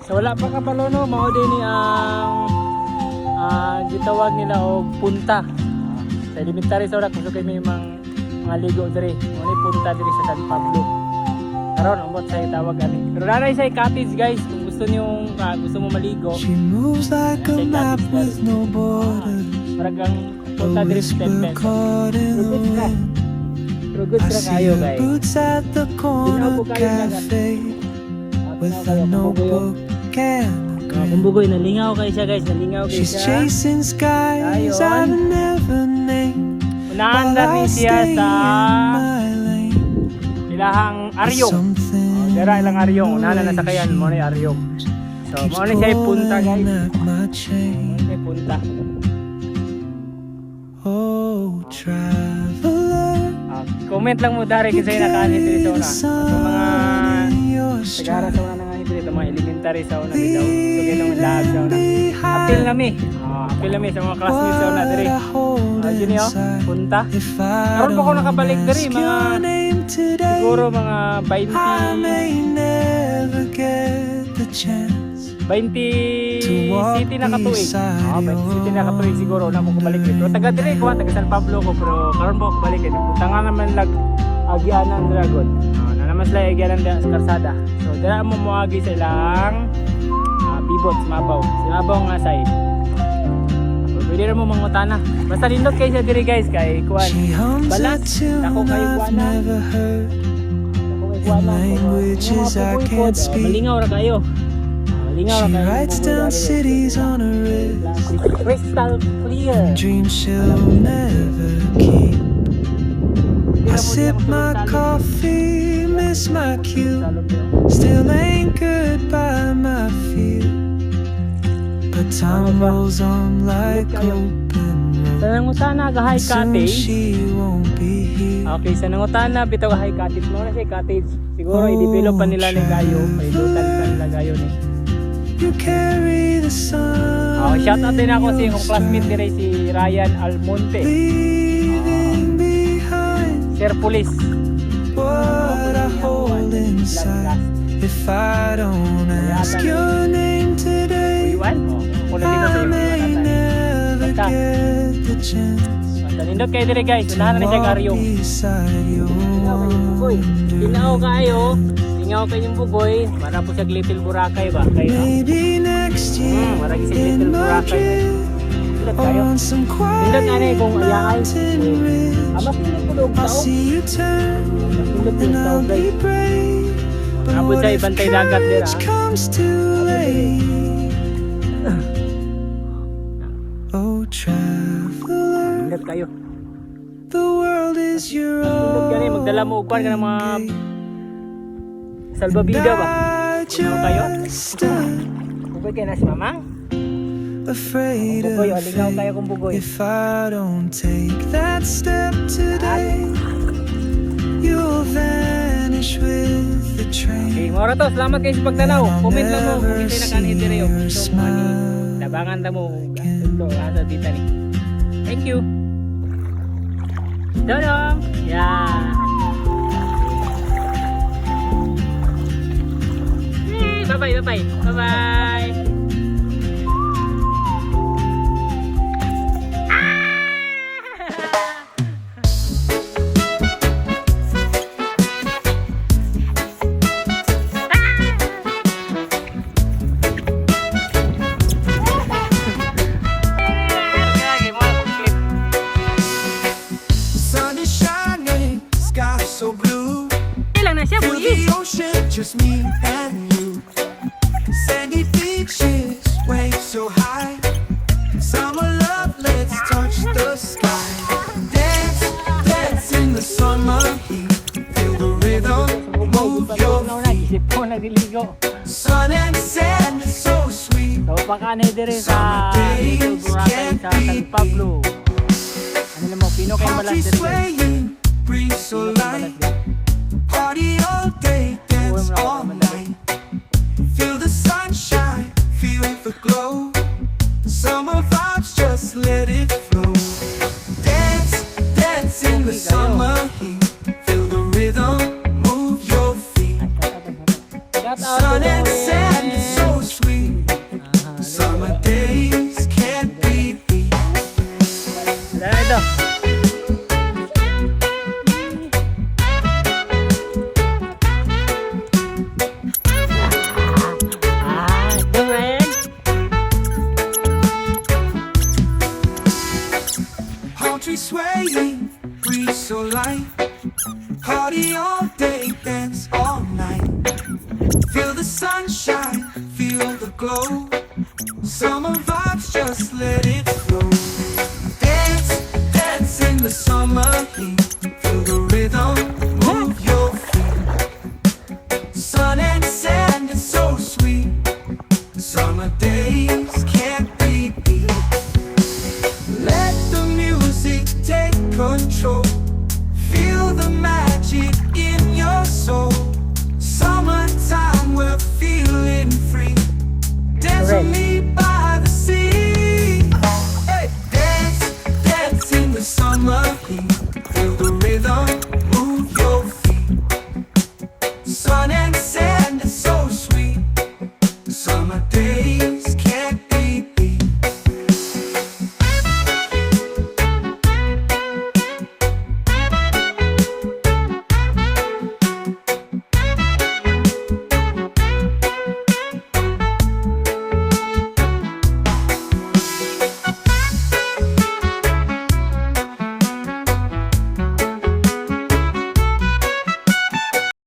So wala pa kabalo no, mao din ni ang gitawag nila og punta. Sa elementary sa kung kay may mga ligo diri. Mao ni punta diri sa San Pablo. Karon ambot sa tawag ani. Pero nanay sa cottage guys, kung gusto niyo gusto mo maligo. She moves like a map with no borders. Paragang punta diri sa Tempe. Pero good I sila see kayo her guys. boots at the corner cafe with a notebook and a grin. Kumbugoy, nalingaw kayo siya guys, nalingaw kayo She's siya. chasing skies I've never named. Unahan na rin siya sa ilahang aryong. Dira ilang aryong, unahan na nasakayan mo na yung aryong. So, mo na siya ipunta guys. Mo na siya ipunta. Oh, traveler, Comment lang mo dari kasi nakaanit dito na. Sa mga tagara sa una nanganit dito, mga elementary sa una dito. So, kayo naman lahat sa una. Apil nami. Apil nami sa mga classmates sa una diri. Ayun niyo, punta. Karon pa ako nakabalik diri, mga siguro mga 20 city na katuig. 20 city na katuig siguro na mo kubalik dito. Taga dire ko, taga San Pablo ko, pero karon po kubalik dito. Punta nga naman agian ng Dragon. Na naman sila agian ng Karsada. So dira mo moagi sa ilang bibot mabaw. Si mabaw nga side. So, pwede na mo mangutana. Basta lindot kayo sa dire guys kay kuan. Balas ako kayo kuana. languages I can't speak. Malingaw ra kayo. She writes down cities on a wrist, Crystal clear. dreams she'll never keep. I sip my coffee, miss my cue, still anchored by my fear. But time rolls on like open road. Sa nangutana ga high Soon cottage. she won't be here. Okay, sa nangutana bitaw ga high cottage mo na siya cottage. Siguro i-develop pa nila ni gayo, may lutan pa nila gayo ni. You carry the sun. Shout out din ako si yung classmate dire si Ryan Almonte. Leaving behind Sir Police. what I hold inside. If I don't ask your name today, Iwan. Kuno dito sa I may iyo. never get the chance Nindot kayo dire guys, unahan na rin siya walk karyong. beside your Bugoy. Tinao kayo. Tingaw kayo yung bugoy. Para po sa Little Boracay ba? Kayo. Maybe next year Maragi sa in Little Boracay. Madrid Nindot kayo. on some Nindot nga na quiet kung ayahay. mountain ridge. Mas nindot ko doon I'll tao. see you turn Mas nindot and yung tao I'll be guys. brave. But Abot what sa if ibantay dagat nila. courage comes too late? Oh, traveler, Nindot kayo. the world is your Nindot ka rin. Magdala mo ukwan ka ng mga salbabida ba? Kuno kayo. Bugoy kayo na si mamang. Afraid Bugoy, of alingaw kayo fate kung bugoy. if I don't take that step today. You'll vanish with the Okay, train. mga to, salamat kayo sa pagtanaw. Comment lang mo kung hindi nakanit dire yung gusto mo ani. Tabangan ta mo ito asa dita ni. Thank you. Dodong. Yeah. Bye-bye, bye-bye. Bye-bye. Sun is shining, sky so blue. Ilang na siya, Feel boy. the ocean, just me and you. Sandy beaches, waves so high. Summer love, let's touch the sky. Dance, dance in the summer heat. Feel the rhythm, move your feet. Isip ko nagdiligo. Sun and sand, so sweet. So, pakanay dire sa Little Boracay sa San Pablo. Ano naman, Pino kayo balas Party dire. swaying, breeze so light. Party all day, dance all night. Feel the sunshine, feel the glow. Summer vibes, just let it flow. Dance, dance in the summer heat. Feel the rhythm, move your feet. Shout out Sun to and Noel. sand, so sweet. light. Party all day, dance all night. Feel the sunshine, feel the glow. Summer vibes, just let it flow. Dance, dance in the summer heat. Feel the rhythm, move your feet. Sun and sand is so sweet. Summer dance.